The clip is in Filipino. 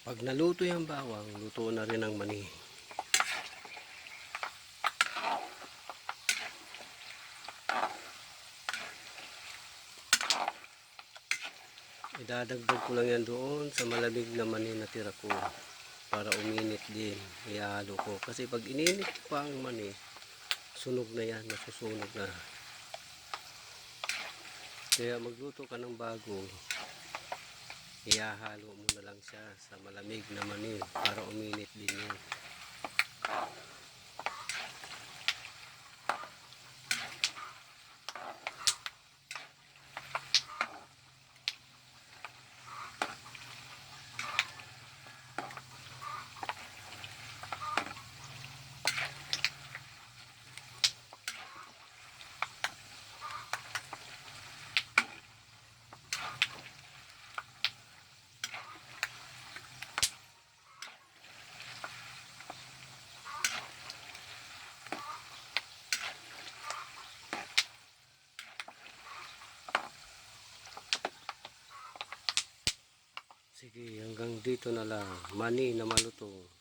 Pag naluto yung bawang, luto na rin ang mani. Idadagdag ko lang yan doon sa malamig na mani na tira ko para uminit din. Ihalo ko. Kasi pag ininit pa ang mani, sunog na yan, masusunog na. Kaya magluto ka ng bago, ihahalo mo na lang siya sa malamig na mani para uminit din yun. Sige, hanggang dito na lang. Mani na malutong.